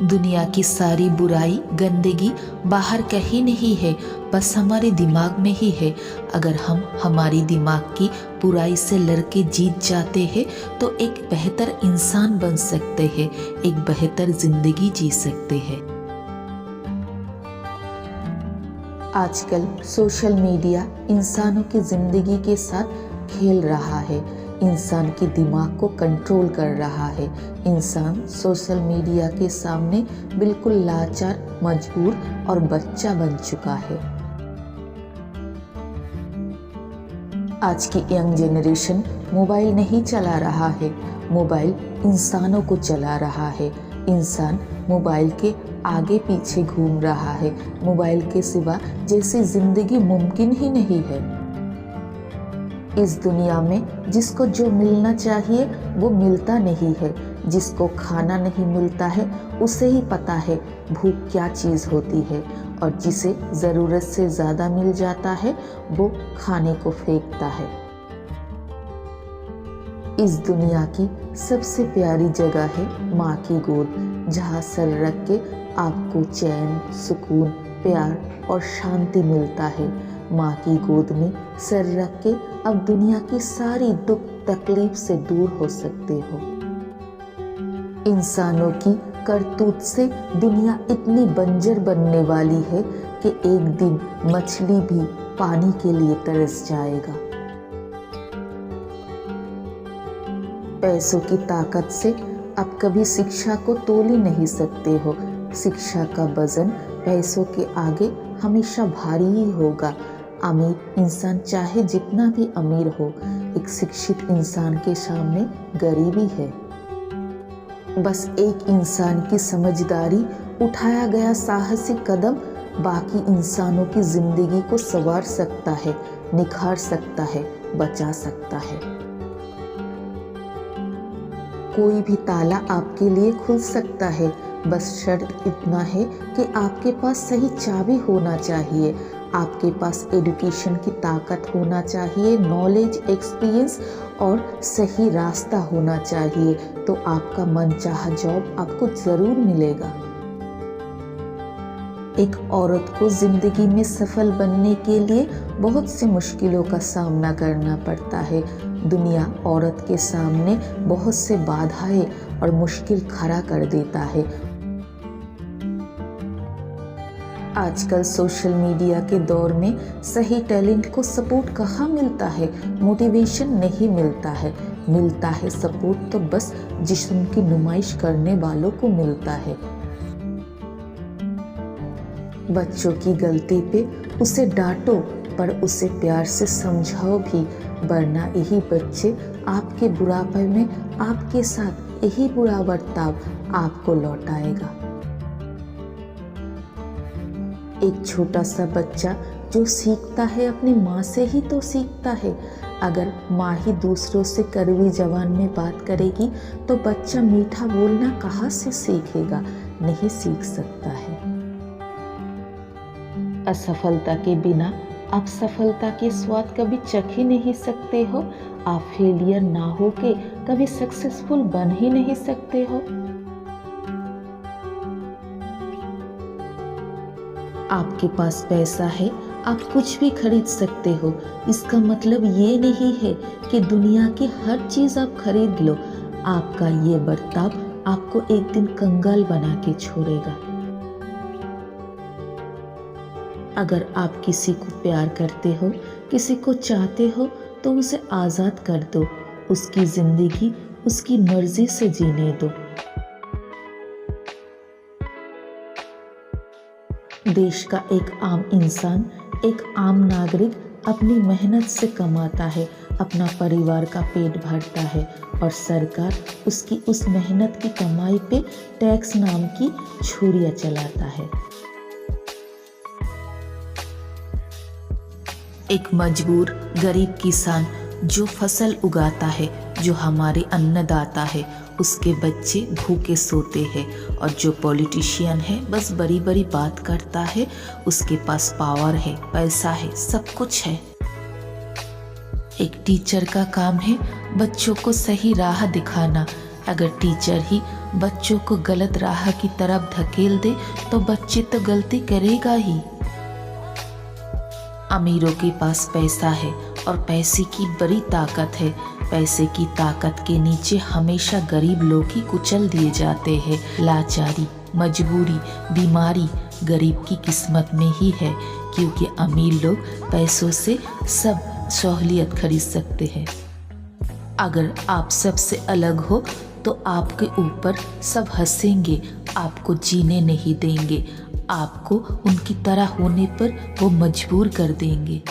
दुनिया की सारी बुराई, गंदगी बाहर कहीं नहीं है, बस हमारे दिमाग में ही है। अगर हम हमारी दिमाग की बुराई से लड़के जीत जाते हैं तो एक बेहतर इंसान बन सकते हैं, एक बेहतर जिंदगी जी सकते हैं। आजकल सोशल मीडिया इंसानों की जिंदगी के साथ खेल रहा है, इंसान के दिमाग को कंट्रोल कर रहा है। इंसान सोशल मीडिया के सामने बिल्कुल लाचार, मजबूर और बच्चा बन चुका है। आज की यंग जनरेशन मोबाइल नहीं चला रहा है, मोबाइल इंसानों को चला रहा है। इंसान मोबाइल के आगे पीछे घूम रहा है, मोबाइल के सिवा जैसी जिंदगी मुमकिन ही नहीं है। इस दुनिया में जिसको जो मिलना चाहिए वो मिलता नहीं है, जिसको खाना नहीं मिलता है उसे ही पता है भूख क्या चीज़ होती है, और जिसे ज़रूरत से ज़्यादा मिल जाता है वो खाने को फेंकता है। इस दुनिया की सबसे प्यारी जगह है माँ की गोद, जहाँ सर रख के आपको चैन, सुकून, प्यार और शांति मिलता है। माँ की गोद में सर रख के अब दुनिया की सारी दुख तकलीफ से दूर हो सकते हो। इंसानों की करतूत से दुनिया इतनी बंजर बनने वाली है कि एक दिन मछली भी पानी के लिए तरस जाएगा। पैसों की ताकत से आप कभी शिक्षा को तोल ही नहीं सकते हो। शिक्षा का वजन पैसों के आगे हमेशा भारी ही होगा। अमीर इंसान चाहे जितना भी अमीर हो, एक शिक्षित इंसान के सामने गरीबी है। बस एक इंसान की समझदारी, उठाया गया साहसी कदम बाकी इंसानों की जिंदगी को संवार सकता है, निखार सकता है, बचा सकता है। कोई भी ताला आपके लिए खुल सकता है, बस शर्त इतना है कि आपके पास सही चाबी होना चाहिए, आपके पास एजुकेशन की ताकत होना चाहिए, नॉलेज, एक्सपीरियंस और सही रास्ता होना चाहिए, तो आपका मनचाहा जॉब आपको ज़रूर मिलेगा। एक औरत को ज़िंदगी में सफल बनने के लिए बहुत सी मुश्किलों का सामना करना पड़ता है। दुनिया औरत के सामने बहुत से बाधाएं और मुश्किल खड़ा कर देता है। आजकल सोशल मीडिया के दौर में सही टैलेंट को सपोर्ट कहाँ मिलता है, मोटिवेशन नहीं मिलता है। मिलता है सपोर्ट तो बस जिस्म की नुमाइश करने वालों को मिलता है। बच्चों की गलती पे उसे डांटो, पर उसे प्यार से समझाओ भी, वरना यही बच्चे आपके बुढ़ापे में आपके साथ यही बुरा बर्ताव आपको लौटाएगा। एक छोटा सा बच्चा जो सीखता है अपनी माँ से ही तो सीखता है। अगर माँ ही दूसरों से कड़वी ज़बान में बात करेगी तो बच्चा मीठा बोलना कहाँ से सीखेगा, नहीं सीख सकता है। असफलता के बिना आप सफलता के स्वाद कभी चख ही नहीं सकते हो। आप फेलियर ना हो के कभी सक्सेसफुल बन ही नहीं सकते हो। आपके पास पैसा है, आप कुछ भी खरीद सकते हो। इसका मतलब ये नहीं है कि दुनिया की हर चीज़ आप खरीद लो। आपका ये बर्ताव आपको एक दिन कंगाल बना के छोड़ेगा। अगर आप किसी को प्यार करते हो, किसी को चाहते हो, तो उसे आज़ाद कर दो, उसकी ज़िंदगी उसकी मर्जी से जीने दो। देश का एक आम इंसान, एक आम नागरिक अपनी मेहनत से कमाता है, अपना परिवार का पेट भरता है, और सरकार उसकी उस मेहनत की कमाई पे टैक्स नाम की छुरियां चलाता है। एक मजबूर गरीब किसान जो फसल उगाता है, जो हमारे अन्नदाता है, उसके बच्चे भूखे सोते हैं। और जो पॉलिटिशियन है बस बड़ी बड़ी बात करता है, उसके पास पावर है, पैसा है, सब कुछ है। एक टीचर का काम है बच्चों को सही राह दिखाना, अगर टीचर ही बच्चों को गलत राह की तरफ धकेल दे तो बच्चे तो गलती करेगा ही। अमीरों के पास पैसा है और पैसे की बड़ी ताकत है। पैसे की ताकत के नीचे हमेशा गरीब लोग ही कुचल दिए जाते हैं। लाचारी, मजबूरी, बीमारी गरीब की किस्मत में ही है, क्योंकि अमीर लोग पैसों से सब सहूलियत खरीद सकते हैं। अगर आप सबसे अलग हो तो आपके ऊपर सब हंसेंगे, आपको जीने नहीं देंगे, आपको उनकी तरह होने पर वो मजबूर कर देंगे।